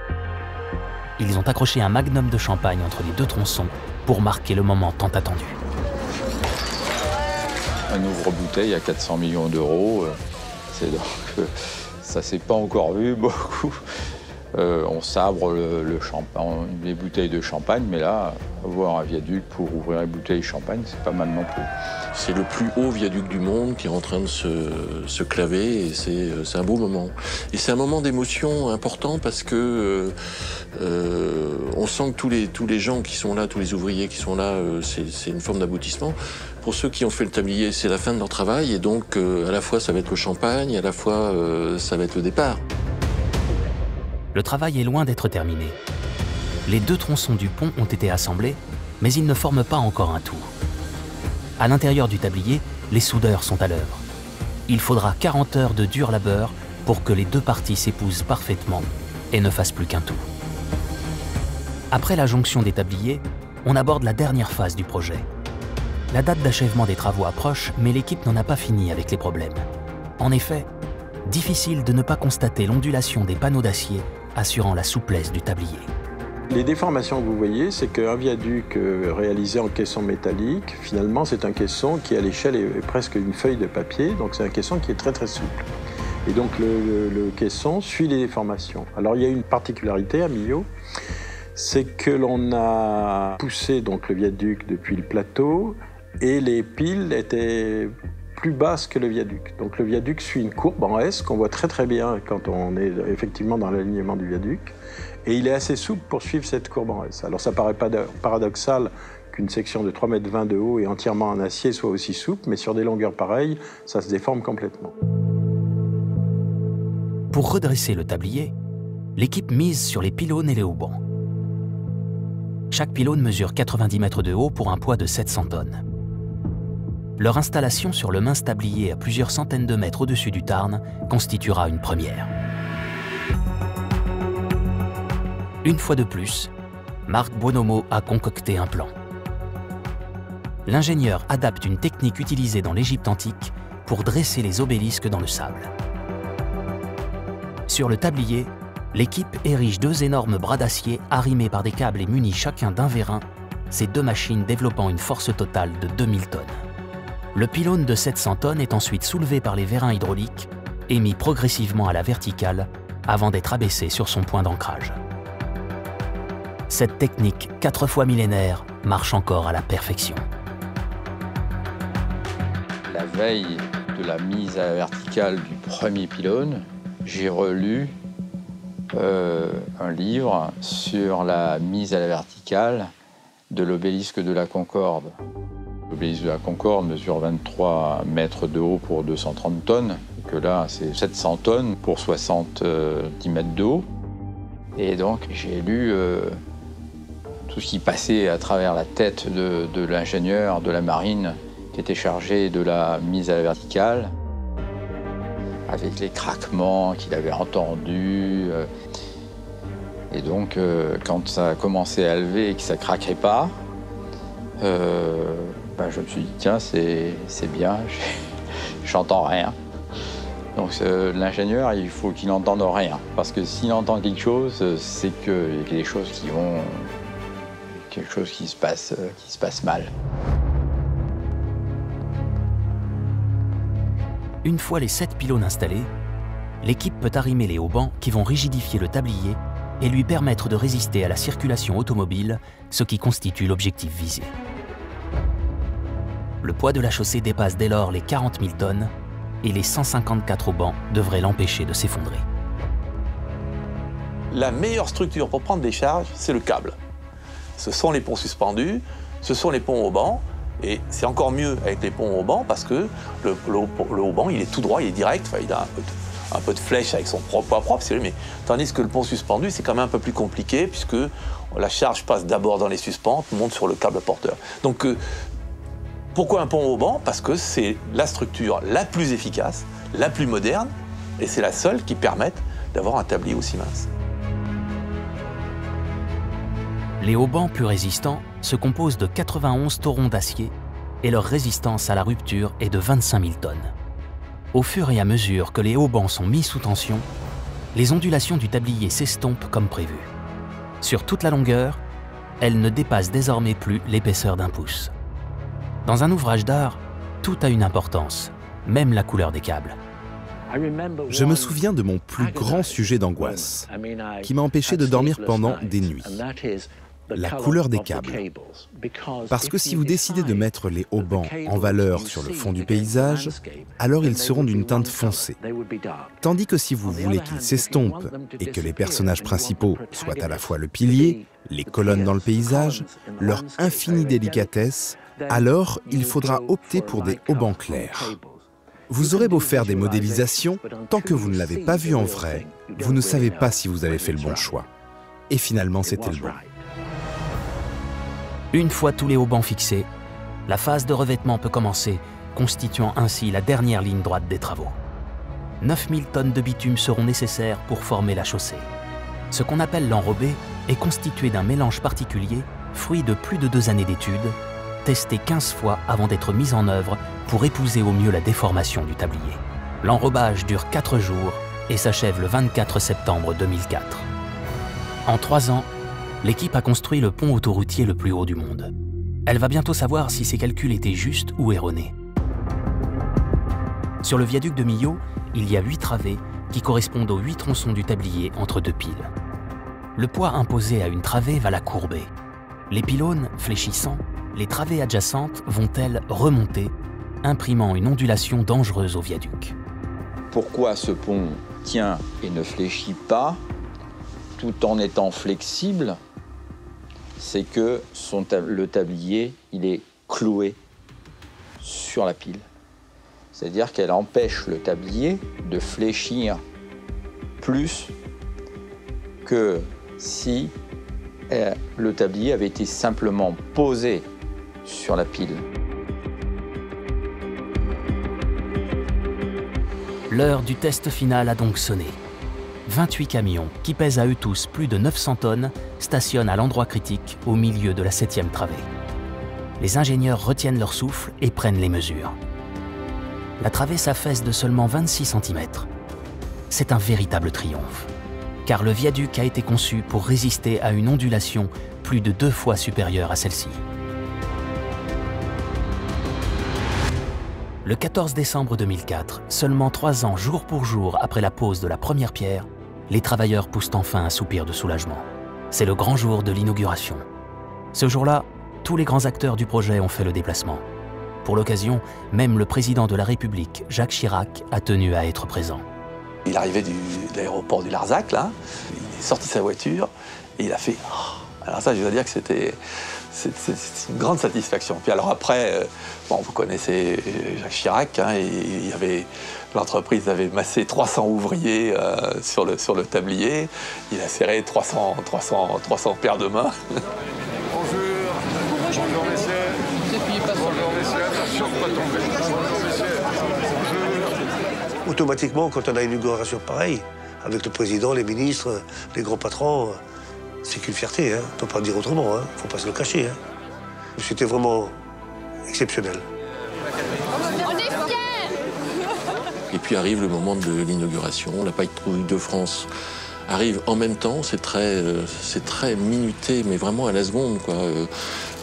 Ils ont accroché un magnum de champagne entre les 2 tronçons pour marquer le moment tant attendu. Un ouvre-bouteille à 400 millions d'euros, c'est donc ça s'est pas encore vu beaucoup. On sabre les bouteilles de champagne, mais là, avoir un viaduc pour ouvrir les bouteilles de champagne, c'est pas mal non plus. C'est le plus haut viaduc du monde qui est en train de se claver et c'est un beau moment. Et c'est un moment d'émotion important parce que on sent que tous les gens qui sont là, tous les ouvriers qui sont là, c'est une forme d'aboutissement. Pour ceux qui ont fait le tablier, c'est la fin de leur travail et donc à la fois ça va être le champagne, à la fois ça va être le départ. Le travail est loin d'être terminé. Les 2 tronçons du pont ont été assemblés, mais ils ne forment pas encore un tout. À l'intérieur du tablier, les soudeurs sont à l'œuvre. Il faudra 40 heures de dur labeur pour que les 2 parties s'épousent parfaitement et ne fassent plus qu'un tout. Après la jonction des tabliers, on aborde la dernière phase du projet. La date d'achèvement des travaux approche, mais l'équipe n'en a pas fini avec les problèmes. En effet, difficile de ne pas constater l'ondulation des panneaux d'acier assurant la souplesse du tablier. Les déformations que vous voyez, c'est qu'un viaduc réalisé en caisson métallique, finalement, c'est un caisson qui, à l'échelle, est presque une feuille de papier, donc c'est un caisson qui est très très souple. Et donc le caisson suit les déformations. Alors il y a une particularité à Millau, c'est que l'on a poussé donc le viaduc depuis le plateau et les piles étaient plus basses que le viaduc. Donc le viaduc suit une courbe en S qu'on voit très très bien quand on est effectivement dans l'alignement du viaduc. Et il est assez souple pour suivre cette courbe en S. Alors ça paraît paradoxal qu'une section de 3,20 m de haut et entièrement en acier soit aussi souple, mais sur des longueurs pareilles, ça se déforme complètement. Pour redresser le tablier, l'équipe mise sur les pylônes et les haubans. Chaque pylône mesure 90 mètres de haut pour un poids de 700 tonnes. Leur installation sur le mince tablier à plusieurs centaines de mètres au-dessus du Tarn constituera une première. Une fois de plus, Marc Buonomo a concocté un plan. L'ingénieur adapte une technique utilisée dans l'Égypte antique pour dresser les obélisques dans le sable. Sur le tablier, l'équipe érige 2 énormes bras d'acier arrimés par des câbles et munis chacun d'un vérin, ces 2 machines développant une force totale de 2000 tonnes. Le pylône de 700 tonnes est ensuite soulevé par les vérins hydrauliques et mis progressivement à la verticale avant d'être abaissé sur son point d'ancrage. Cette technique 4 fois millénaire marche encore à la perfection. La veille de la mise à la verticale du premier pylône, j'ai relu un livre sur la mise à la verticale de l'obélisque de la Concorde. L'obélisque de la Concorde mesure 23 mètres de haut pour 230 tonnes, et que là c'est 700 tonnes pour 70 mètres de haut. Et donc j'ai lu tout ce qui passait à travers la tête de l'ingénieur de la marine qui était chargé de la mise à la verticale, avec les craquements qu'il avait entendus. Et donc, quand ça a commencé à lever et que ça ne craquait pas, je me suis dit, tiens, c'est bien, j'entends rien. Donc l'ingénieur, il faut qu'il n'entende rien, parce que s'il entend quelque chose, c'est qu'il y a des choses qui vont... quelque chose qui se passe mal. Une fois les 7 pylônes installés, l'équipe peut arrimer les haubans qui vont rigidifier le tablier et lui permettre de résister à la circulation automobile, ce qui constitue l'objectif visé. Le poids de la chaussée dépasse dès lors les 40 000 tonnes et les 154 haubans devraient l'empêcher de s'effondrer. La meilleure structure pour prendre des charges, c'est le câble. Ce sont les ponts suspendus, ce sont les ponts haubans. Et c'est encore mieux avec les ponts haubans parce que le hauban, il est tout droit, il est direct, enfin, il a un peu de flèche avec son poids propre, mais tandis que le pont suspendu, c'est quand même un peu plus compliqué puisque la charge passe d'abord dans les suspentes, monte sur le câble porteur. Donc, pourquoi un pont hauban? Parce que c'est la structure la plus efficace, la plus moderne, et c'est la seule qui permette d'avoir un tablier aussi mince. Les haubans plus résistants se composent de 91 taurons d'acier et leur résistance à la rupture est de 25 000 tonnes. Au fur et à mesure que les haubans sont mis sous tension, les ondulations du tablier s'estompent comme prévu. Sur toute la longueur, elles ne dépassent désormais plus l'épaisseur d'1 pouce. Dans un ouvrage d'art, tout a une importance, même la couleur des câbles. Je me souviens de mon plus grand sujet d'angoisse, qui m'a empêché de dormir pendant des nuits. La couleur des câbles. Parce que si vous décidez de mettre les haubans en valeur sur le fond du paysage, alors ils seront d'une teinte foncée. Tandis que si vous voulez qu'ils s'estompent et que les personnages principaux soient à la fois le pilier, les colonnes dans le paysage, leur infinie délicatesse, alors il faudra opter pour des haubans clairs. Vous aurez beau faire des modélisations, tant que vous ne l'avez pas vu en vrai, vous ne savez pas si vous avez fait le bon choix. Et finalement, c'était le bon. Une fois tous les haubans fixés, la phase de revêtement peut commencer, constituant ainsi la dernière ligne droite des travaux. 9000 tonnes de bitume seront nécessaires pour former la chaussée. Ce qu'on appelle l'enrobé est constitué d'un mélange particulier, fruit de plus de 2 années d'études, testé 15 fois avant d'être mis en œuvre pour épouser au mieux la déformation du tablier. L'enrobage dure 4 jours et s'achève le 24 septembre 2004. En 3 ans, l'équipe a construit le pont autoroutier le plus haut du monde. Elle va bientôt savoir si ses calculs étaient justes ou erronés. Sur le viaduc de Millau, il y a 8 travées qui correspondent aux 8 tronçons du tablier entre 2 piles. Le poids imposé à une travée va la courber. Les pylônes fléchissant, les travées adjacentes vont, elles, remonter, imprimant une ondulation dangereuse au viaduc. Pourquoi ce pont tient et ne fléchit pas, tout en étant flexible? C'est que le tablier, il est cloué sur la pile. C'est-à-dire qu'elle empêche le tablier de fléchir plus que si le tablier avait été simplement posé sur la pile. L'heure du test final a donc sonné. 28 camions, qui pèsent à eux tous plus de 900 tonnes, stationnent à l'endroit critique au milieu de la 7e travée. Les ingénieurs retiennent leur souffle et prennent les mesures. La travée s'affaisse de seulement 26 cm. C'est un véritable triomphe, car le viaduc a été conçu pour résister à une ondulation plus de 2 fois supérieure à celle-ci. Le 14 décembre 2004, seulement 3 ans jour pour jour après la pose de la première pierre, les travailleurs poussent enfin un soupir de soulagement. C'est le grand jour de l'inauguration. Ce jour-là, tous les grands acteurs du projet ont fait le déplacement. Pour l'occasion, même le président de la République, Jacques Chirac, a tenu à être présent. Il arrivait de l'aéroport du Larzac, là, il est sorti de sa voiture et il a fait... Oh. Alors ça, je dois dire que c'était une grande satisfaction. Puis alors après, bon, vous connaissez Jacques Chirac, hein, et l'entreprise avait massé 300 ouvriers sur le tablier. Il a serré 300 paires de mains. Bonjour messieurs. Bonjour messieurs, attention de ne pas tomber. Bonjour messieurs. Automatiquement, quand on a une inauguration pareille, avec le président, les ministres, les grands patrons, c'est qu'une fierté, hein. On ne peut pas dire autrement, il ne faut pas se le cacher. Hein. C'était vraiment exceptionnel. On est fiers. Et puis arrive le moment de l'inauguration. La patrouille de France arrive en même temps. C'est très minuté, mais vraiment à la seconde, quoi.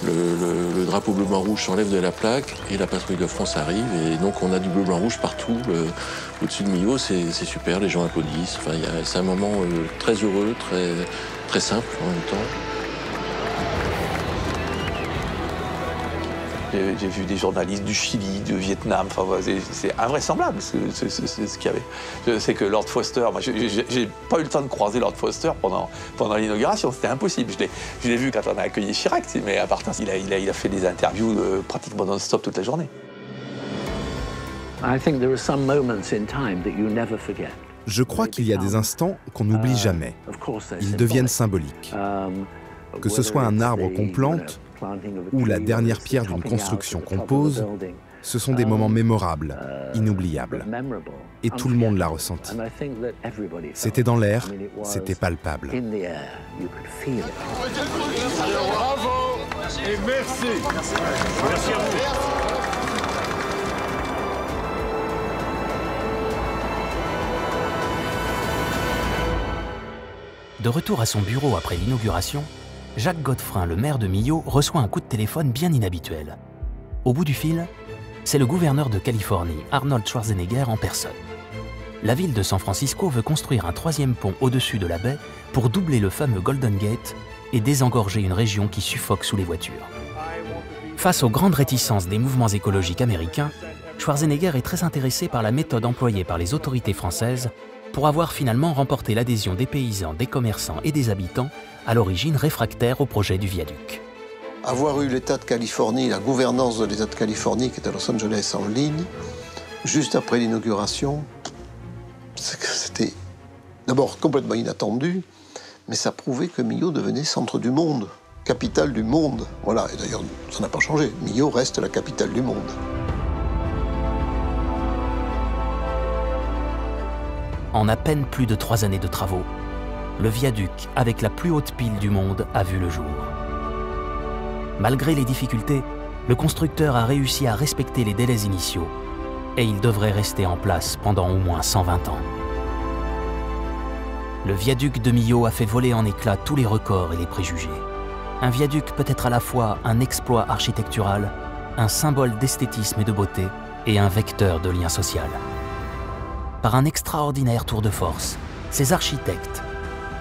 Le drapeau bleu-blanc-rouge s'enlève de la plaque et la patrouille de France arrive. Et donc on a du bleu-blanc-rouge partout. Au-dessus de Millau, c'est super, les gens applaudissent. Enfin, c'est un moment très heureux, très simple en même temps. J'ai vu des journalistes du Chili, du Vietnam, enfin, c'est invraisemblable ce qu'il y avait. Je sais que Lord Foster, moi j'ai pas eu le temps de croiser Lord Foster pendant l'inauguration, c'était impossible. Je l'ai vu quand on a accueilli Chirac, mais à part ça, il a fait des interviews pratiquement non-stop toute la journée. Je crois qu'il y a des instants qu'on n'oublie jamais. Ils deviennent symboliques. Que ce soit un arbre qu'on plante ou la dernière pierre d'une construction qu'on pose, ce sont des moments mémorables, inoubliables. Et tout le monde l'a ressenti. C'était dans l'air, c'était palpable. Bravo et merci. Merci à vous. De retour à son bureau après l'inauguration, Jacques Godefrin, le maire de Millau, reçoit un coup de téléphone bien inhabituel. Au bout du fil, c'est le gouverneur de Californie, Arnold Schwarzenegger, en personne. La ville de San Francisco veut construire un 3e pont au-dessus de la baie pour doubler le fameux Golden Gate et désengorger une région qui suffoque sous les voitures. Face aux grandes réticences des mouvements écologiques américains, Schwarzenegger est très intéressé par la méthode employée par les autorités françaises pour avoir finalement remporté l'adhésion des paysans, des commerçants et des habitants à l'origine réfractaires au projet du viaduc. Avoir eu l'État de Californie, la gouvernance de l'État de Californie qui est à Los Angeles en ligne, juste après l'inauguration, c'était d'abord complètement inattendu, mais ça prouvait que Millau devenait centre du monde, capitale du monde. Voilà, et d'ailleurs, ça n'a pas changé. Millau reste la capitale du monde. En à peine plus de 3 années de travaux, le viaduc avec la plus haute pile du monde a vu le jour. Malgré les difficultés, le constructeur a réussi à respecter les délais initiaux et il devrait rester en place pendant au moins 120 ans. Le viaduc de Millau a fait voler en éclats tous les records et les préjugés. Un viaduc peut être à la fois un exploit architectural, un symbole d'esthétisme et de beauté et un vecteur de lien social. par un extraordinaire tour de force, ces architectes,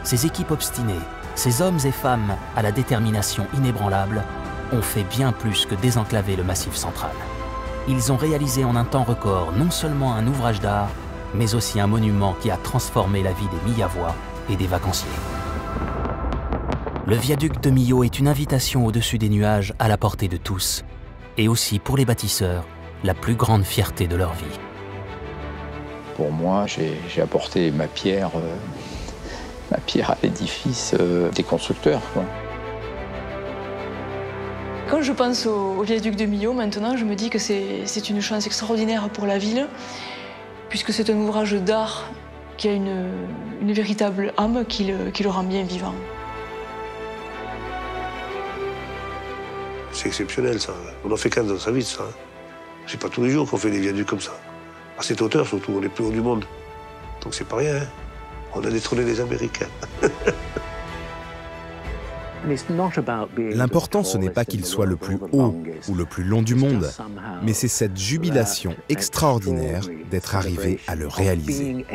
ces équipes obstinées, ces hommes et femmes à la détermination inébranlable ont fait bien plus que désenclaver le Massif central. Ils ont réalisé en un temps record non seulement un ouvrage d'art, mais aussi un monument qui a transformé la vie des Millavois et des vacanciers. Le viaduc de Millau est une invitation au-dessus des nuages à la portée de tous, et aussi pour les bâtisseurs, la plus grande fierté de leur vie. Pour moi, j'ai apporté ma pierre à l'édifice des constructeurs, quoi. Quand je pense au viaduc de Millau, maintenant, je me dis que c'est une chance extraordinaire pour la ville, puisque c'est un ouvrage d'art qui a une véritable âme qui le rend bien vivant. C'est exceptionnel, ça. On en fait qu'un dans sa vie, ça. C'est pas tous les jours qu'on fait des viaducs comme ça. À cette hauteur, surtout, on est plus haut du monde. Donc c'est pas rien, hein. On a détrôné les Américains. L'important, ce n'est pas qu'il soit le plus haut ou le plus long du monde, mais c'est cette jubilation extraordinaire d'être arrivé à le réaliser.